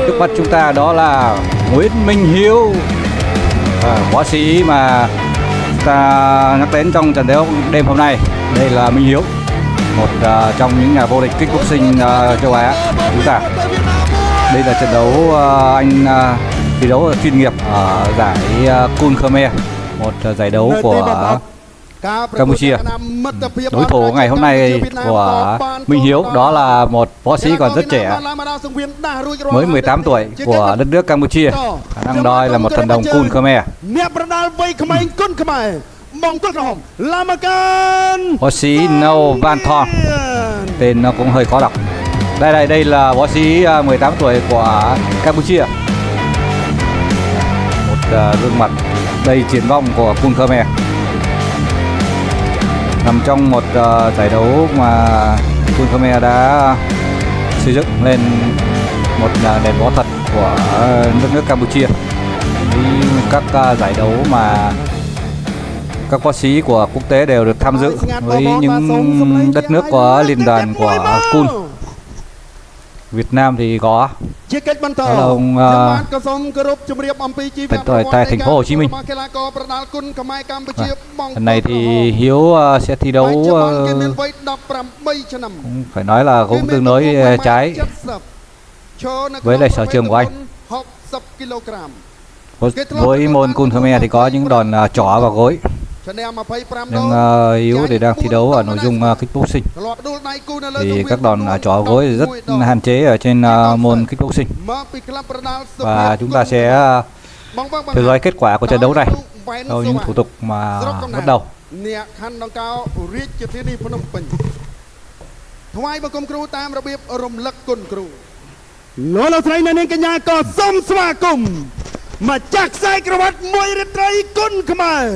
Trước mắt chúng ta đó là Nguyễn Minh Hiếu, võ sĩ mà ta nhắc đến trong trận đấu đêm hôm nay. Đây là Minh Hiếu, một trong những nhà vô địch kickboxing châu Á chúng ta. Đây là trận đấu anh thi đấu chuyên nghiệp ở giải Kun Khmer, một giải đấu của Campuchia. Đối thủ ngày hôm nay của Minh Hiếu đó là một võ sĩ còn rất trẻ, mới 18 tuổi của đất nước Campuchia, khả năng đôi là một thần đồng Kun Khmer. Võ sĩ No Van Thong, tên nó cũng hơi khó đọc. Đây là võ sĩ 18 tuổi của Campuchia, một gương mặt đầy triển vọng của Kun Khmer, nằm trong một giải đấu mà Kun Khmer đã xây dựng lên một nền võ thuật của đất nước Campuchia, với các giải đấu mà các võ sĩ của quốc tế đều được tham dự với những đất nước có liên đoàn của Kun. Việt Nam thì có ông tại thành phố Hồ Chí Minh. Lần này thì Hiếu sẽ thi đấu phải nói là cũng tương đối trái với lại sở trường của anh. Với môn Kun Khmer thì có những đòn trỏ vào gối, nhưng Hiếu thì đang thi đấu ở nội dung kickboxing thì các đòn trỏ gối rất hạn chế ở trên môn kickboxing. Và chúng ta sẽ theo dõi kết quả của trận đấu này sau những thủ tục mà bắt đầu. mà chắc sai cơ bát môi rít trái Kun Khmer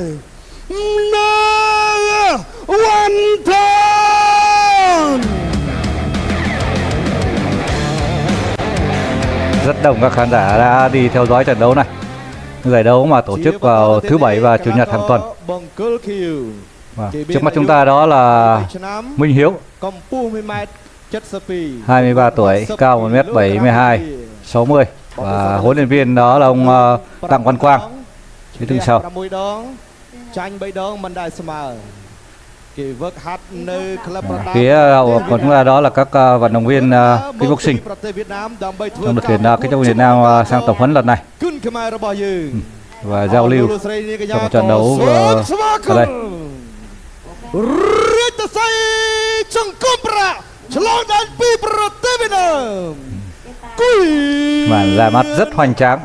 No Van Thong. Rất đông các khán giả đã đi theo dõi trận đấu này, giải đấu mà tổ chức vào thứ Bảy và Chủ nhật hàng tuần. Trước mắt chúng ta đó là Minh Hiếu, 23 tuổi, cao 1m72, 60, và huấn luyện viên đó là ông Đặng Văn Quang phía đứng sau. Phía hậu của chúng ta đó là các vận động viên kickboxing trong đội tuyển kickboxing Việt Nam sang tập huấn lần này và giao lưu trong một trận đấu ở đây. Màn ra mắt rất hoành tráng.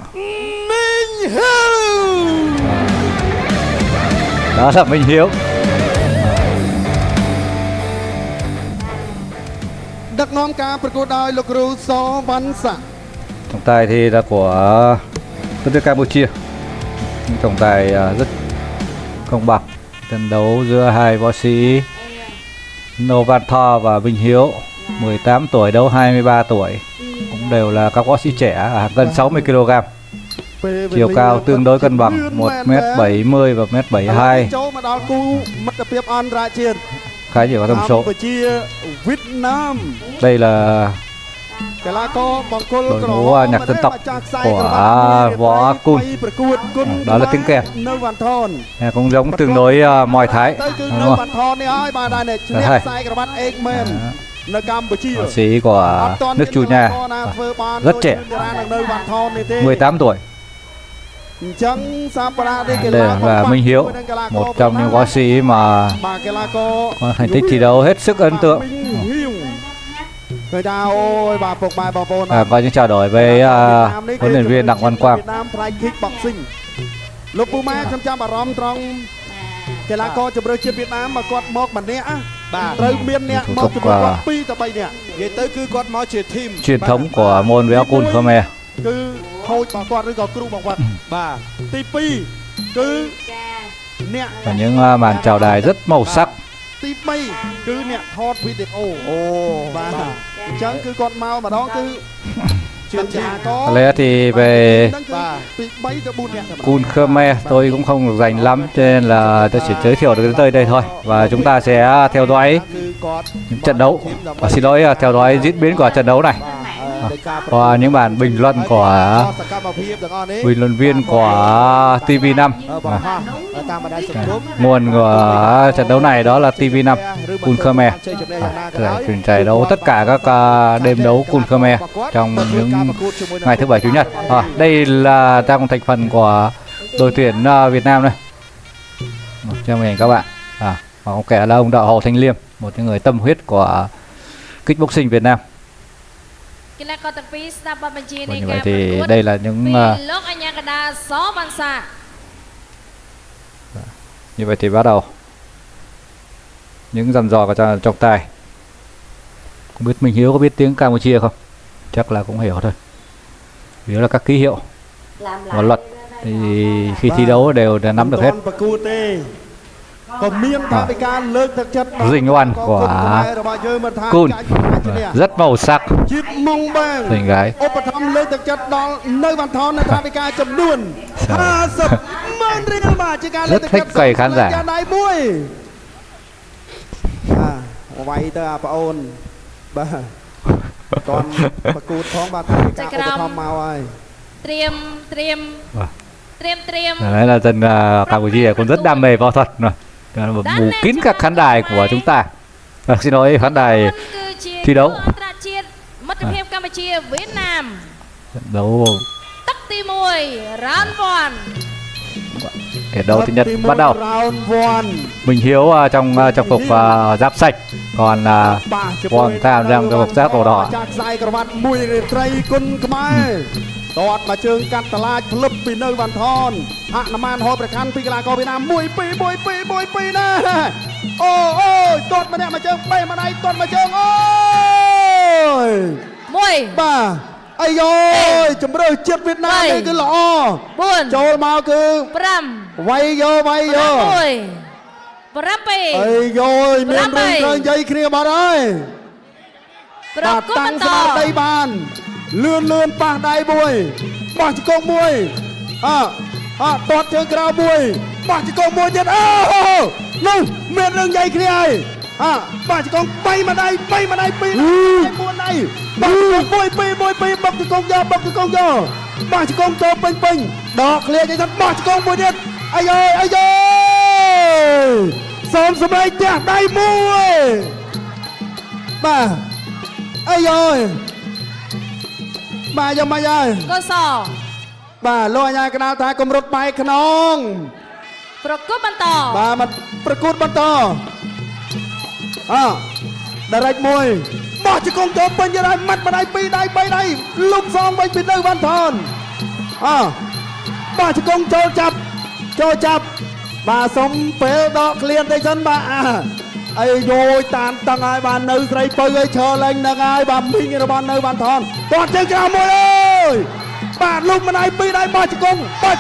Đó là Minh Hiếu. Trọng tài thì là của đất nước Campuchia. Trọng tài rất công bằng. Trận đấu giữa hai võ sĩ No Van Thong và Minh Hiếu, 18 tuổi đấu 23 tuổi, cũng đều là các võ sĩ trẻ, hạng cân 60 kg. Chiều cao tương đối cân bằng, 1m70 và 1m72. Khá nhiều các thông số. Đây là đội ngũ nhạc dân tộc của võ Kun, đó là tiếng kèn, cũng giống tương đối Muay Thái, đúng không? Võ sĩ của nước Chu Nha, rất trẻ, 18 tuổi. Đây là Minh Hiếu, một trong những võ sĩ mà có thành tích thi đấu hết sức ấn tượng. Có những trao đổi với huấn luyện viên Đặng Văn Quang. Thủ tục truyền thống của môn võ Kun Khmer. Và những màn chào đài rất màu sắc. Lẽ thì về Kun Khmer tôi cũng không được rành lắm, cho nên là tôi chỉ giới thiệu được tới đây thôi. Và chúng ta sẽ theo dõi những trận đấu. Và xin lỗi theo dõi diễn biến của trận đấu này. Qua những bản bình luận của bình luận viên của TV5. Nguồn của trận đấu này đó là TV5 Kun Khmer. Truyền giải đấu tất cả các đêm đấu Kun Khmer trong những ngày thứ bảy chủ nhật. Đây là trong thành phần của đội tuyển Việt Nam đây. Cho mình các bạn. Có kẻ là ông Đạo Hồ Thanh Liêm, một những người tâm huyết của kickboxing Việt Nam. Như vậy thì đây là những như vậy thì bắt đầu những dàn dò của trọng tài. Không biết Minh Hiếu có biết tiếng Campuchia không? Chắc là cũng hiểu thôi. Vì đó là các ký hiệu và luật thì khi thi đấu đều nắm được hết. Dinh oan của Kun rất màu sắc. Dinh gái rất thích cày khán giả. Đấy là dân Campuchia cũng rất đam mê võ thuật rồi. Bù kín các khán đài của chúng ta. Xin lỗi, khán đài thi đấu. Đấu hiệp đấu thứ nhất bắt đầu. Minh Hiếu trong trang phục giáp sạch, còn Quang Tham trong trang phục giáp màu đỏ. តតមកជើងកាត់តឡាចផ្លឹបពីនៅវ៉ាន់ថនហនុមានហោប្រកាន់ពីកីឡាករវៀតណាម 1 2 ណាអូអូយតតម្នាក់មកជើងបេះមកដៃតតមកជើងអូយ1បាទអាយយជំរឿចិត្តវៀតណាមនេះគឺល្អ4ចូលមកគឺ5វាយយក6អាយយមានរឿងត្រូវនិយាយគ្នាបាត់ហើយបាទតាំងស្មារតីបានលឿនប៉ះដៃមួយបោះជង្គង់មួយតតជើងក្រៅមួយបោះជង្គង់មួយទៀតអូនោះមានរឿងໃຫญ่គ្នាហើយបោះជង្គង់3ម្ដាយ2 4ដៃបោះជង្គង់1 2 បុកជង្គង់យកបោះជង្គង់ចូលពេញដកឃ្លាចេញទៅបោះជង្គង់មួយទៀតអាយសូមសម្រេចផ្ទះដៃមួយបាទអាយបាទយកមកហើយកសបាទលោកអាញាកណ្ដាលថាគម្រត់បែកខ្នងប្រកួតបន្តបាទមកប្រកួតបន្តដារ៉េចមួយបោះជង្គង់ចូលពេញទៅហើយម៉ាត់ម្ដាយ2ដៃ3ដៃលុបសងវិញពីនៅវ៉ាន់ថនបោះជង្គង់ចូលចាប់បាទសុំពេលដកឃ្លានតិចសិនបាទអីយយតានតឹងហើយបាននៅស្រីពៅឲ្យឈរលេងនឹងហើយបាទមីងរបស់នៅបានថនតោះជើងក្រៅមួយអើយបាទលុបម្ដាយ2ដៃបោះជង្គង់ទៅ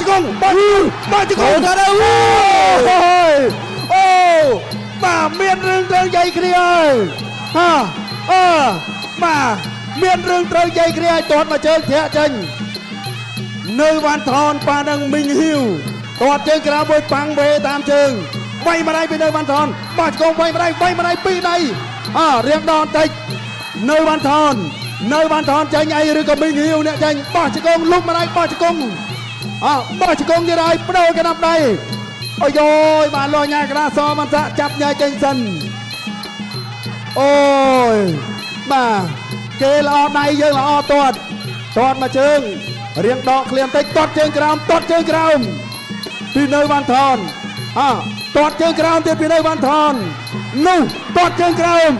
អូបាទមានរឿងត្រូវយាយគ្នាហើយបាទមានរឿងត្រូវយាយគ្នាឲ្យតតមកជើងធាក់ចេញនៅបានថនប៉ានឹងមីងហ៊ីវតតជើងក្រៅមួយប៉ាំងវេតាមជើងវាយម្ដាយពីនៅវ៉ាន់ថនបោះជង្គង់វាយម្ដាយ2ដៃរៀងដនតិចនៅវ៉ាន់ថនចាញ់អីឬក៏មីងហ៊ីវអ្នកចាញ់បោះជង្គង់លុបម្ដាយបោះជង្គង់ទៀតហើយបដូរកណ្ដាប់ដៃអូយយបាទលោកញ៉ាក្រាសបានសាក់ចាប់ញ៉ាចេញសិនអូយបាទគេល្អដៃយើងល្អតតមកជើងរៀងដកឃ្លានតិចតតជើងក្រោមពីនៅវ៉ាន់ថនតតជើងក្រោមទៀតពីនៅវ៉ាន់ថននោះតតជើងក្រោម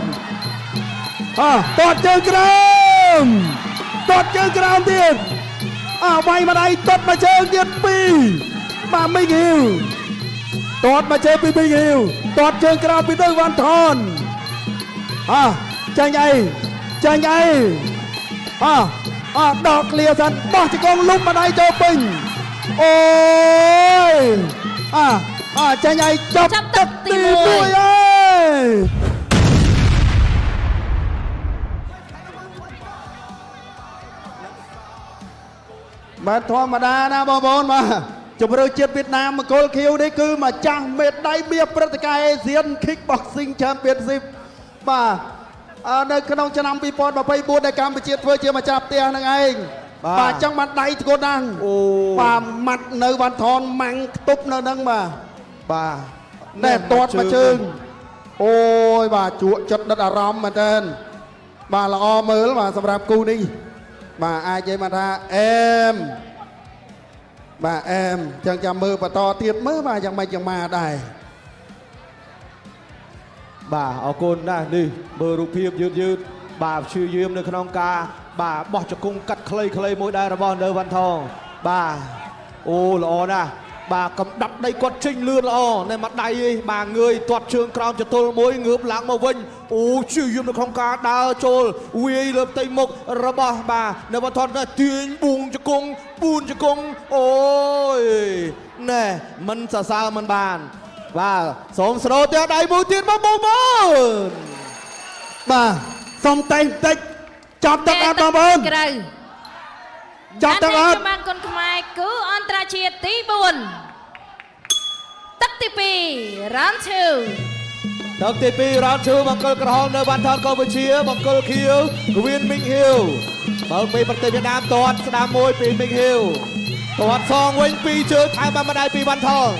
ទៀតវាយម្ដាយតតមកជើងទៀត2បាទមីងហ៊ីវតតមកជើងពីមីងហ៊ីវតតជើងក្រោមពីនៅវ៉ាន់ថនចាញ់អីដកឃ្លាសិនបោះជង្គង់លុបម្ដាយចូលពេញអូយចាញ់ឲ្យចប់ទឹកទី1ហើយបាទធម្មតាណាបងប្អូនបាទជម្រើសជាតិវៀតណាមមង្គលខៀវនេះគឺម្ចាស់មេដាយមាសព្រឹត្តិការណ៍ Asian Kickboxing Championship បាទនៅក្នុងឆ្នាំ2024ដែលកម្ពុជាធ្វើជាម្ចាស់ផ្ទះហ្នឹងឯងបាទចឹងបានដៃធ្ងន់ណាស់អូបាទម៉ាត់នៅវ៉ាន់ថនម៉ាំងខ្ទប់នៅហ្នឹងបាទណែទាត់មួយជើងអូយបាទជក់ចិត្តដិតអារម្មណ៍មែនតើបាទល្អមើលបាទសម្រាប់គូនេះបាទអាចនិយាយមកថាអែមបាទអែមចឹងចាំមើលបន្តទៀតមើលបាទយ៉ាងម៉េចយ៉ាងម៉ាដែរបាទអរគុណណាស់នេះមើលរូបភាពយឺតបាទព្យាយាមនៅក្នុងការបាទបោះជង្គង់កាត់ខ្លីៗមួយដែររបស់នៅវ៉ាន់ថងបាទអូល្អណាស់បាទកំដាប់ដីគាត់ចេញលឿនល្អនៅមកដៃឯងបាទងើយទាត់ជើងក្រោមចតុលមួយងើបឡើងមកវិញអូព្យាយាមនៅក្នុងការដើរចូលវាយលើផ្ទៃមុខរបស់បាទនៅវ៉ាន់ថងទាញបួងជង្គង់អូយណែមិនសរសើរមិនបានបាទសូមស្រូទះដៃមួយទៀតមកបងបាទសូមតែងតិចចប់ទឹកអត់បងប្អូនក្រៅចប់ទឹកអត់បានគុនខ្មែរគឺអន្តរជាតិទី4ទឹកទី2រ៉ាន់ឈឺទឹកទី2រ៉ាន់ឈឺបង្គោលក្រហមនៅវ៉ាន់ថនកម្ពុជាបង្គោលខៀវកវៀនមីងហ៊ីវបើពីប្រទេសវៀតណាមទាត់ស្ដាំមួយពីមីងហ៊ីវទាត់សងវិញពីរជើងថែមបានម្ដាយពីវ៉ាន់ថន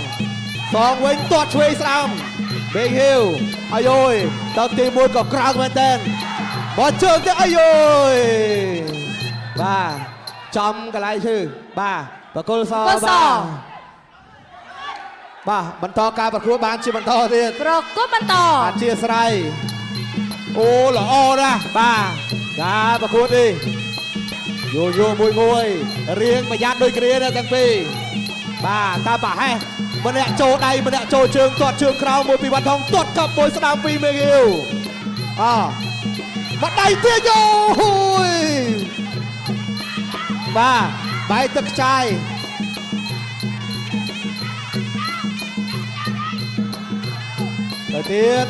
សងវិញទាត់ឆ្វេងស្ដាំមីងហ៊ីវអាយយទឹកទី1ក៏ក្រៅមែនតើបើជើងទៅអាយយបាទចំកន្លែងឈឺបាទបកុលសបាទបន្តការប្រកួតបានជាបន្តទៀតប្រកួតបន្តអធិស្ឋានអូល្អណាស់បាទការប្រកួតនេះយោមួយរៀងប្រយ័ត្នដូចគ្នាណាទាំងពីរបាទតាប្រហែសម្នាក់ចូលដៃម្នាក់ចូលជើងទាត់ជើងក្រោមមួយពីវ៉ាន់ថងទាត់កប់មួយស្ដាំពីមេហ៊ីវមកដៃទៀតយោបាទបែកទឹកខ្ចាយទៅទៀត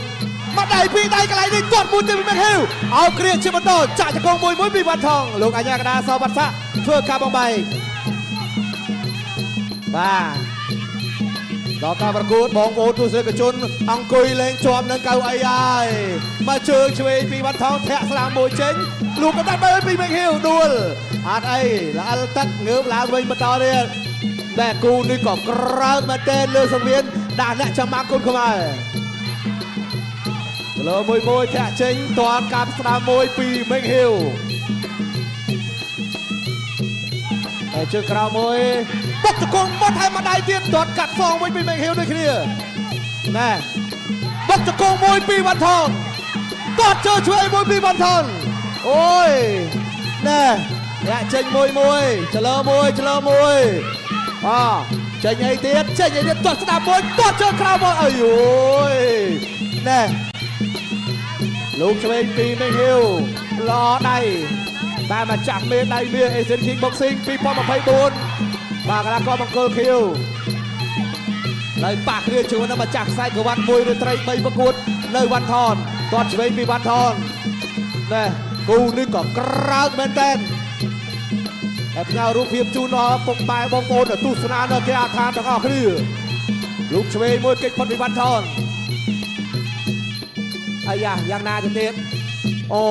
មកដៃពីរដៃកន្លែងនេះទាត់មួយទៅពីមេហ៊ីវអោគ្រាជាបន្តចាក់ជង្គង់មួយពីវ៉ាន់ថងលោកអាញាកដាសវត្តស័កធ្វើការបំបីបាទដល់ការប្រកួតបងប្អូនទស្សនិកជនអង្គុយលេងជាប់នឹងកៅអីហើយមកជើងឆ្វេងពីវ៉ាន់ថងធាក់ស្លាមមួយចេញលោកក៏ដាក់ទៅពីមេហ៊ីវដួលអត់អីល្អិលទឹកងើបឡើងវិញបន្តទៀតតែគូនេះក៏ក្រើកមែនទែនលើសង្វៀនដាក់អ្នកចាំមកគុនខ្មែរលើមួយធាក់ចេញទាត់កាប់ស្ដាំមួយពីមេហ៊ីវតែជើងក្រៅមួយបុកជង្គង់មកថែមម្ដាយទៀតទាត់កាត់សងវិញពីមេហ៊ីវដូចគ្នាណែបុកជង្គង់មួយពីវ៉ាន់ថងទាត់ជើងឆ្វេងមួយពីវ៉ាន់ថងអូយណែអ្នកចេញមួយចលើមួយចេញអីទៀតទាត់ស្ដាប់មួយទាត់ជើងក្រៅមកអើយអូយណែលោកឆ្វេងពីមេហ៊ីវល្អដៃបានមកចាស់មេដៃមាស Asian King Boxing 2024បាទកីឡាករបង្គោលខៀវហើយប៉ះគ្នាជួននឹងមកចាស់ខ្សែក្រវ៉ាត់មួយឬត្រី3ប្រកួតនៅវ៉ាន់ថនទាត់ឆ្វេងពីវ៉ាន់ថនណែគូនេះក៏ក្រើកមែនតើហើយផ្ញើរូបភាពជូនដល់ពុកម៉ែបងប្អូនទស្សនានៅគេអាឋានទាំងអស់គ្នាលោកឆ្វេងមួយគេចផុតពីវ៉ាន់ថនអាយ៉ាយ៉ាងណាទៅទៀតអូ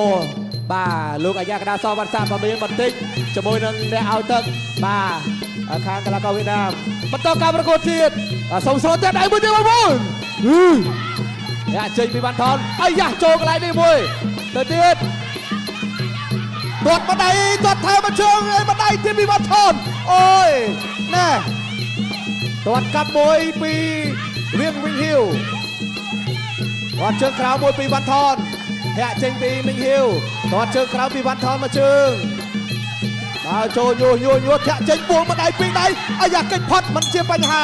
បាទលោកអាយ៉ាកដាសវត្តស័កក៏មានបន្តិចជាមួយនឹងអ្នកឲ្យទឹកបាទខាងកីឡាករវៀតណាមបន្តការប្រកួតទៀតសូមស្រូតតែដៃមួយទៀតបងប្អូនអ្នកចេញពីវ៉ាន់ថនអាយ៉ាចូលកន្លែងនេះមួយទៅទៀតទាត់ម្ដាយទាត់ថែមជើងម្ដាយទៀតពីវ៉ាន់ថនអូយណែទាត់កាប់មួយពីរៀងវិញហ៊ីវទាត់ជើងក្រៅមួយពីវ៉ាន់ថនធាក់ចេញពីមីងហ៊ីវទាត់ជើងក្រៅពីវ៉ាន់ថនមកជើងដល់ចូលញួរធាក់ចេញពួងម្ដាយពីរដៃអាយ៉ាកិច្ចផុតមិនជាបញ្ហា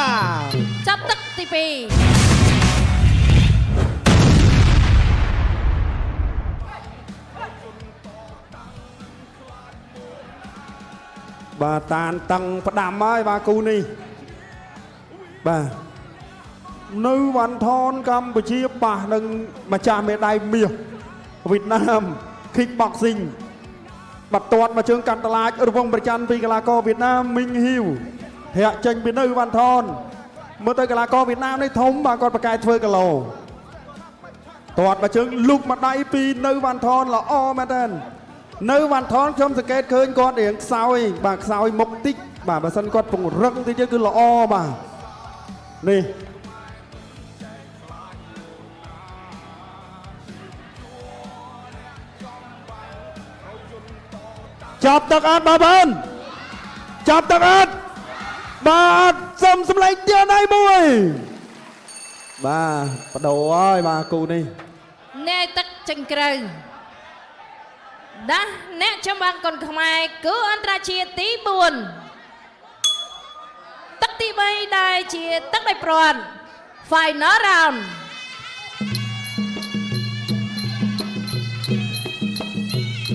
ចាប់ទឹកទី2បាទតានតឹងផ្ដាំហើយបាទគូនេះបាទនៅវ៉ាន់ថនកម្ពុជាប៉ះនឹងម្ចាស់មេដាយមាសវៀតណាម Kick Boxing បាត់ទាត់មកជើងកាត់តឡាចរវងប្រច័ណ្ឌពីកីឡាករវៀតណាមមីងហ៊ីវធាក់ចេញពីនៅវ៉ាន់ថនមើលទៅកីឡាករវៀតណាមនេះធំបាទគាត់ប្រកែកធ្វើគីឡូ ទាត់មកជើងលុបមកដៃពីនៅវ៉ាន់ថនល្អមែនតើនៅវ៉ាន់ថនខ្ញុំសង្កេតឃើញគាត់រៀងខ្សោយបាទខ្សោយមុខតិចបាទបើសិនគាត់ពង្រឹងតិចគឺល្អបាទនេះចាប់ទឹកអត់បងប្អូនចាប់ទឹកអត់បាទសុំសម្លេងទៀតដៃមួយបាទបដូរហើយបាទគូនេះអ្នកទឹកចង្ក្រៅដាស់អ្នកចម្បាំងកុនខ្មែរគឺអន្តរជាតិទី4ទឹកទី3ដែលជាទឹកដោយព្រាត់ Final Round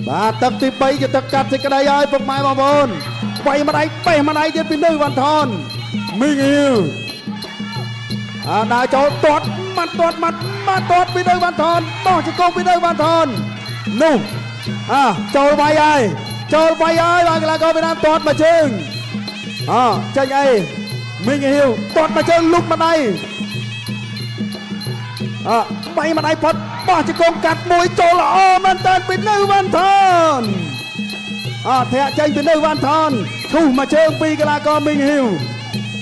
បាទទឹកទី3ជាទឹកកាត់សេចក្តីហើយពុកម៉ែបងប្អូនវាយម្ដាយបេះម្ដាយទៀតពីនៅវ៉ាន់ថនមីងហ៊ីវដើរចូលទាត់ម៉ាត់ទាត់ពីនៅវ៉ាន់ថនបោះជង្គង់ពីនៅវ៉ាន់ថននោះចូលវាយហើយបាទកីឡាករវៀតណាមទាត់មកជើងចេញអីមីងហ៊ីវទាត់មកជើងលុបម្ដាយវាយម្ដាយផុតបោះជង្គង់កាត់មួយចូលល្អមែនតើពីនៅវ៉ាន់ថនធាក់ចេញពីនៅវ៉ាន់ថនឈូសមកជើងពីកីឡាករមីងហ៊ីវ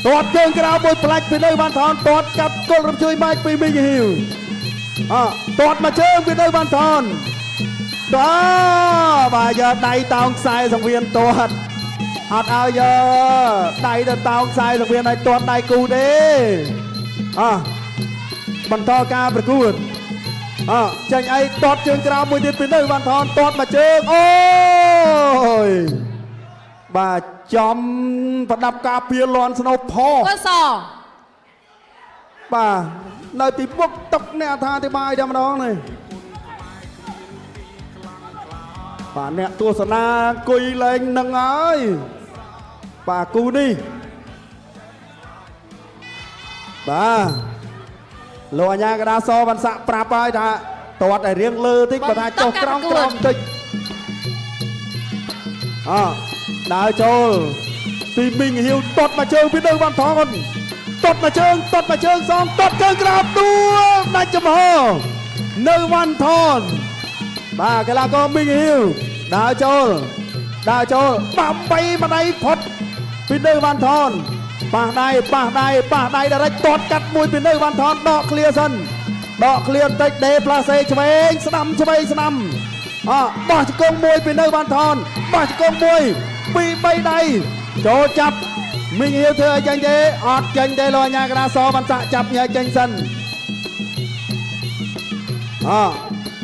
ទាត់ជើងក្រៅមួយផ្លាច់ពីនៅវ៉ាន់ថនទាត់កាត់គល់រំជួយម៉ែកពីមីងហ៊ីវទាត់មកជើងពីនៅវ៉ាន់ថនបាទយកដៃតោងខ្សែសង្វៀនទាត់អត់ឲ្យយកដៃទៅតោងខ្សែសង្វៀនឲ្យទាត់ដៃគូទេបន្តការប្រកួតចេញអីទាត់ជើងក្រៅមួយទៀតពីនៅវ៉ាន់ថនទាត់មកជើងអូយបាទចំប្រដាប់ការពារលន់ស្នូផកសបាទនៅពីមុខតុកអ្នកអត្ថាធិប្បាយតែម្ដងនេះបាទអ្នកទស្សនាអង្គុយលេងនឹងហើយបាទគូនេះបាទលោកអាញាកដាសវណ្ណស័កប្រាប់ហើយថាទាត់ឲ្យរៀងលើតិចបើថាចុះក្រោមតិចដើរចូលពីមីងហ៊ីវទាត់មកជើងពីនៅវ៉ាន់ថនទាត់មកជើងសងទាត់ជើងក្រោមទួដាច់ចំហនៅវ៉ាន់ថនបាទកីឡាករមីងហ៊ីវដើរចូលបំបីម្ដាយផុតពីនៅវ៉ាន់ថនប៉ះដៃដរិចទាត់កាត់មួយពីនៅវ៉ាន់ថនដកឃ្លៀសិនដកឃ្លៀបន្តិចដេផ្លាសេឆ្វេងស្ដាំបោះជង្គង់មួយពីនៅវ៉ាន់ថនបោះជង្គង់មួយពី3ដៃចូលចាប់មីងហ៊ីវធ្វើឲ្យចាញ់ទេអត់ចាញ់ទេលោកអាញាកណ្ដាលសវណ្ណស័កចាប់ញ៉ៃចាញ់សិន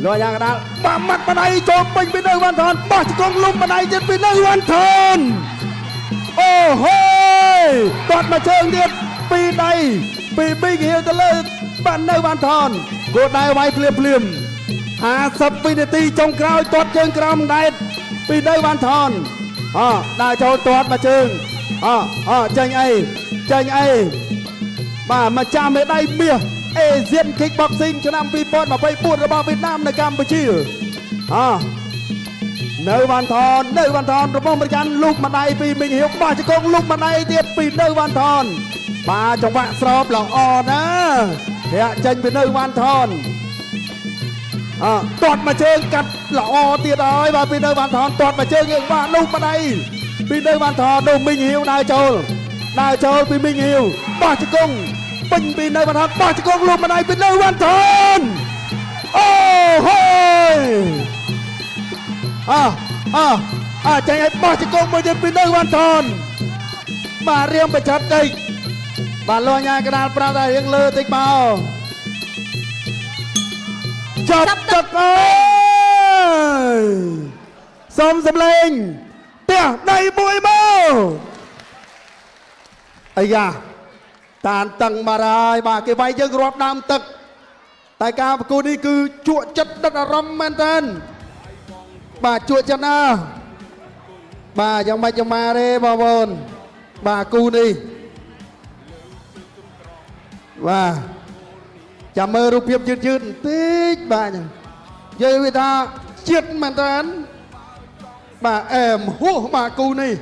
លោកអាញាកណ្ដាលបាក់ម៉ាត់ម្ដាយចូលពេញពីនៅវ៉ាន់ថនបោះជង្គង់លុបម្ដាយទៀតពីនៅវ៉ាន់ថនអូហូយទាត់មកជើងទៀតពីដៃពីមីងហ៊ីវទៅលើបាននៅវ៉ាន់ថនគោដៃវាយភ្លាម50វិនាទីចុងក្រោយទាត់ជើងក្រោមដែតពីនៅវ៉ាន់ថនដើរចូលទាត់មកជើងចេញអីបាទមកចាំមេដៃមាសអេស៊ាន Kickboxing ឆ្នាំ2024របស់វៀតណាមនៅកម្ពុជានៅវ៉ាន់ថនរបស់អមេរិកានលុបម្ដាយពីមីងហ៊ីវបោះជង្គង់លុបម្ដាយទៀតពីនៅវ៉ាន់ថនបាទចង្វាក់ស្របល្អណាធាក់ចេញពីនៅវ៉ាន់ថនទាត់មកជើងកាត់ល្អទៀតហើយបាទពីនៅវ៉ាន់ថនទាត់មកជើងយើងបាទលុបម្ដាយពីនៅវ៉ាន់ថននោះមីងហ៊ីវដើរចូលពីមីងហ៊ីវបោះជង្គង់ពេញពីនៅវ៉ាន់ថនបោះជង្គង់លុបម្ដាយពីនៅវ៉ាន់ថនអូហូយចេញឲ្យបោះជង្គង់មួយទៀតពីនៅវ៉ាន់ថនបាទរៀងប្រឆាត់តិចបាទលោកអាញាកណ្ដាលប្រាប់ថារៀងលើតិចមកចាប់ទឹកអើយសុំសម្លេងផ្ទះដៃមួយមកអាយ៉ាតានតឹងបាត់ហើយបាទគេវាយយើងរាប់ដើមទឹកតែការប្រកួតនេះគឺជក់ចិត្តដិតអារម្មណ៍មែនតើបាទជក់ចិត្តណាស់បាទយ៉ាងម៉េចយ៉ាងម៉ាទេបងប្អូនបាទគូនេះបាទចាំមើលរូបភាពយឺតបន្តិចបាទនិយាយវាថាជាតិមែនតើបាទអែមហួសបាទគូនេះ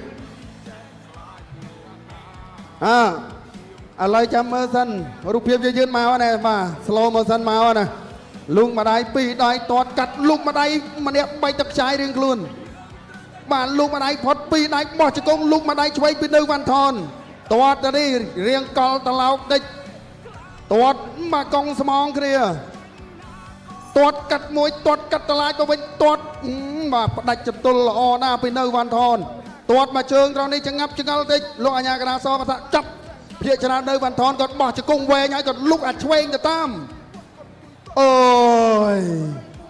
ឥឡូវចាំមើលសិនរូបភាពយឺតមកណាបាទ slow motion មកណា លុងម្ដាយពីរដៃទាត់កាត់លុកម្ដាយម្នាក់បែកទឹកខ្ចាយរៀងខ្លួនបាទលុកម្ដាយផុតពីរដៃបោះជង្គង់លុកម្ដាយឆ្វេងពីនៅវ៉ាន់ថនទាត់ទៅនេះរៀងកលតឡោកដេចទាត់មកកង់ស្មងគ្នាទាត់កាត់មួយទាត់កាត់តឡាយទៅវិញទាត់បាទផ្ដាច់ចន្ទុលល្អណាស់ពីនៅវ៉ាន់ថនទាត់មកជើងត្រង់នេះចងាប់ចងល់តិចលោកអាញាកណាសក៏ថាចាប់ភាកច្រើននៅវ៉ាន់ថនគាត់បោះជង្គង់វែងហើយគាត់លុកអាឆ្វេងទៅតាមអូយ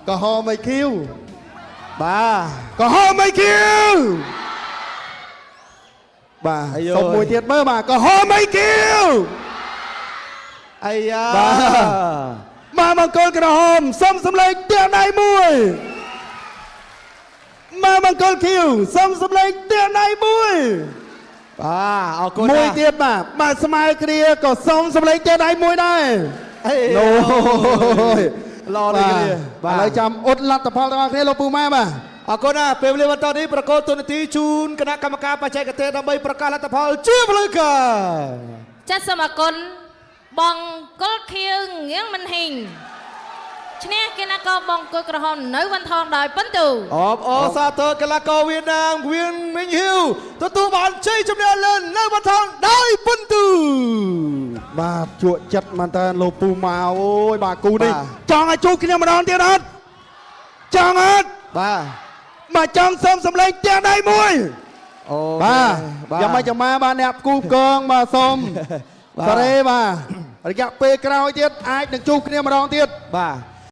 ក៏ហមមិនឃីវបាទក៏ហមមិនឃីវបាទសុំមួយទៀតមើលបាទក៏ហមមិនឃីវអាយ៉ា បាទមង្គលក្រហមសុំសម្លេងទាំងដៃមួយបាទមង្គលឃីវសុំសម្លេងទាំងដៃមួយបាទអរគុណមួយទៀតបាទស្មើគ្នាក៏សុំសម្លេងទាំងដៃមួយដែរឡូយឡនេះគ្នាបាទឥឡូវចាំអ៊ុតលទ្ធផលទាំងអស់គ្នាលោកពូម៉ែបាទអរគុណណាពេលវេលាបន្តនេះប្រកបទូនាទីជូនគណៈកម្មការបច្ចេកទេសដើម្បីប្រកាសលទ្ធផលជាផ្លូវការចាសសូមអរគុណបងកុលខៀវងៀងមិនហ៊ីងឈ្នះគណៈករបង្គោលក្រហមនៅវ៉ាន់ថងដោយពិន្ទុអបអរសាទរកីឡាករវៀតណាមវៀនមីងហ៊ីវទទួលបានជ័យជំនះលើនៅវ៉ាន់ថងដោយពិន្ទុបាទជក់ចិត្តមែនតើលោកពូម៉ៅអូយបាទគូនេះចង់ឲ្យជួបគ្នាម្ដងទៀតអត់ចង់អត់បាទចង់សុំសម្លេងទាំងដៃមួយអូបាទយ៉ាងម៉េចចាំបាទអ្នកគូកងបាទសុំសារ៉េបាទរយៈពេលក្រោយទៀតអាចនឹងជួបគ្នាម្ដងទៀតបាទ